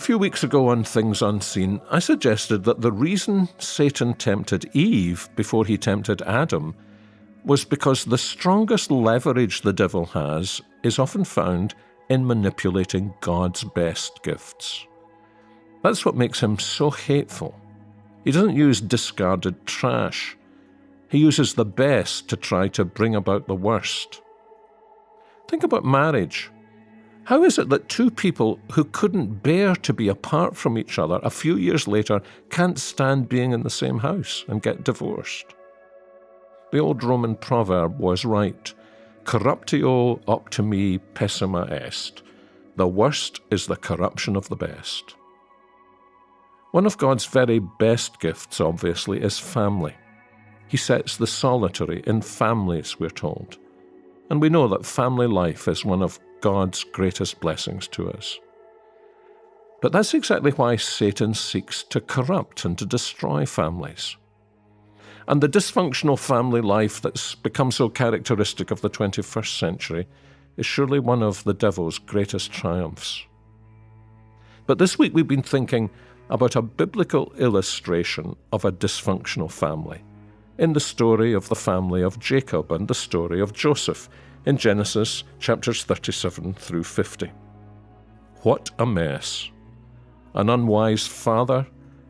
few weeks ago on Things Unseen, I suggested that the reason Satan tempted Eve before he tempted Adam was because the strongest leverage the devil has is often found in manipulating God's best gifts. That's what makes him so hateful. He doesn't use discarded trash. He uses the best to try to bring about the worst. Think about marriage. How is it that two people who couldn't bear to be apart from each other a few years later can't stand being in the same house and get divorced? The old Roman proverb was right. Corruptio optimi pessima est. The worst is the corruption of the best. One of God's very best gifts, obviously, is family. He sets the solitary in families, we're told. And we know that family life is one of God's greatest blessings to us. But that's exactly why Satan seeks to corrupt and to destroy families. And the dysfunctional family life that's become so characteristic of the 21st century is surely one of the devil's greatest triumphs. But this week we've been thinking about a biblical illustration of a dysfunctional family in the story of the family of Jacob and the story of Joseph in Genesis chapters 37 through 50. What a mess! An unwise father,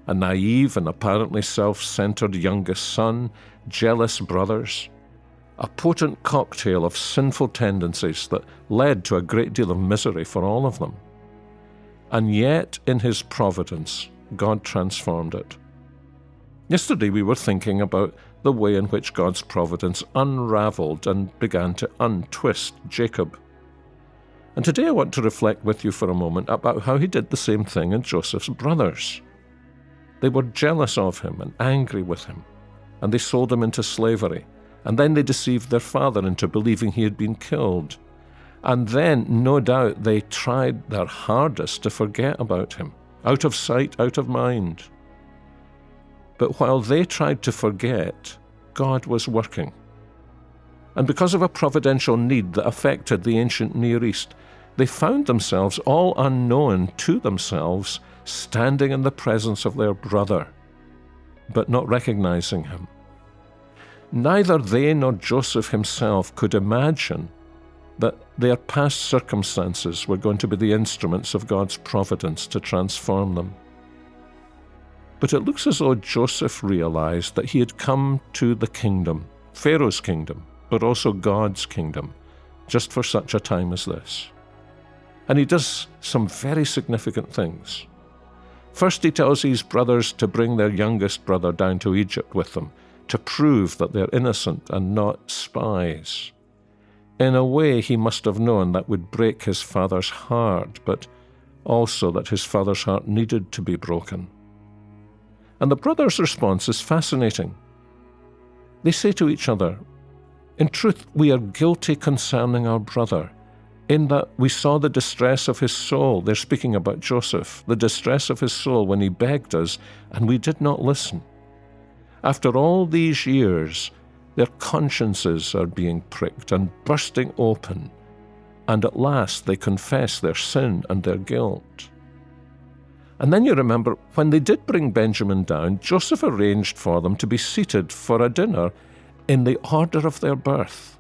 a naive and apparently self-centered youngest son, jealous brothers, a potent cocktail of sinful tendencies that led to a great deal of misery for all of them. And yet, in his providence, God transformed it. Yesterday we were thinking about the way in which God's providence unraveled and began to untwist Jacob. And today I want to reflect with you for a moment about how he did the same thing in Joseph's brothers. They were jealous of him and angry with him, and they sold him into slavery, and then they deceived their father into believing he had been killed. And then, no doubt, they tried their hardest to forget about him, out of sight, out of mind. But while they tried to forget, God was working. And because of a providential need that affected the ancient Near East, they found themselves, all unknown to themselves, standing in the presence of their brother, but not recognizing him. Neither they nor Joseph himself could imagine that their past circumstances were going to be the instruments of God's providence to transform them. But it looks as though Joseph realized that he had come to the kingdom, Pharaoh's kingdom, but also God's kingdom, just for such a time as this. And he does some very significant things. First, he tells his brothers to bring their youngest brother down to Egypt with them, to prove that they're innocent and not spies. In a way, he must have known that would break his father's heart, but also that his father's heart needed to be broken. And the brothers' response is fascinating. They say to each other, "In truth, we are guilty concerning our brother, in that we saw the distress of his soul." They're speaking about Joseph, the distress of his soul when he begged us, and we did not listen. After all these years, their consciences are being pricked and bursting open, and at last they confess their sin and their guilt. And then you remember, when they did bring Benjamin down, Joseph arranged for them to be seated for a dinner in the order of their birth.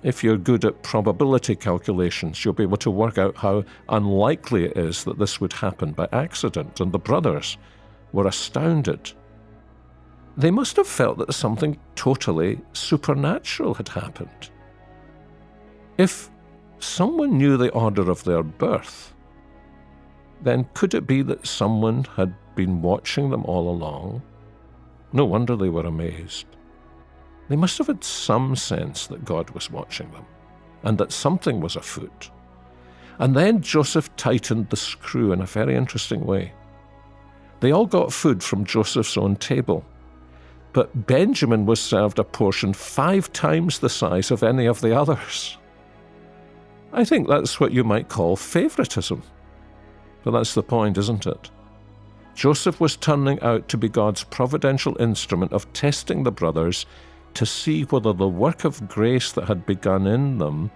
If you're good at probability calculations, you'll be able to work out how unlikely it is that this would happen by accident, and the brothers were astounded. They must have felt that something totally supernatural had happened. If someone knew the order of their birth, then could it be that someone had been watching them all along? No wonder they were amazed. They must have had some sense that God was watching them, and that something was afoot. And then Joseph tightened the screw in a very interesting way. They all got food from Joseph's own table, but Benjamin was served a portion 5 times the size of any of the others. I think that's what you might call favoritism. But that's the point, isn't it? Joseph was turning out to be God's providential instrument of testing the brothers to see whether the work of grace that had begun in them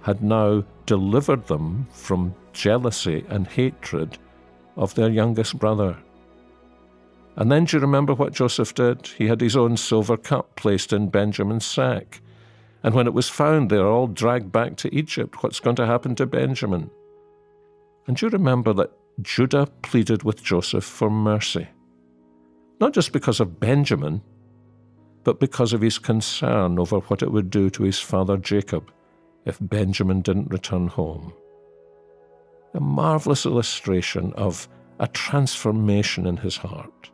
had now delivered them from jealousy and hatred of their youngest brother. And then do you remember what Joseph did? He had his own silver cup placed in Benjamin's sack. And when it was found, they were all dragged back to Egypt. What's going to happen to Benjamin? And do you remember that Judah pleaded with Joseph for mercy? Not just because of Benjamin, but because of his concern over what it would do to his father Jacob if Benjamin didn't return home. A marvelous illustration of a transformation in his heart.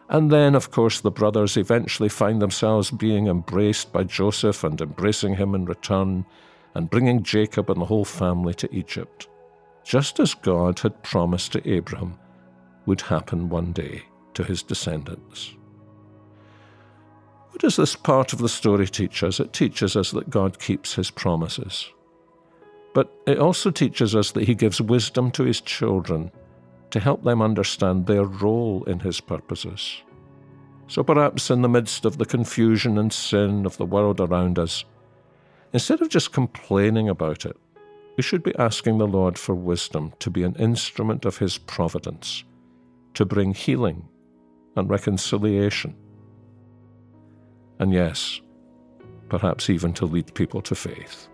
And then, of course, the brothers eventually find themselves being embraced by Joseph and embracing him in return and bringing Jacob and the whole family to Egypt, just as God had promised to Abraham would happen one day to his descendants. What does this part of the story teach us? It teaches us that God keeps his promises. But it also teaches us that he gives wisdom to his children to help them understand their role in his purposes. So perhaps in the midst of the confusion and sin of the world around us, instead of just complaining about it, we should be asking the Lord for wisdom to be an instrument of his providence, to bring healing and reconciliation. And yes, perhaps even to lead people to faith.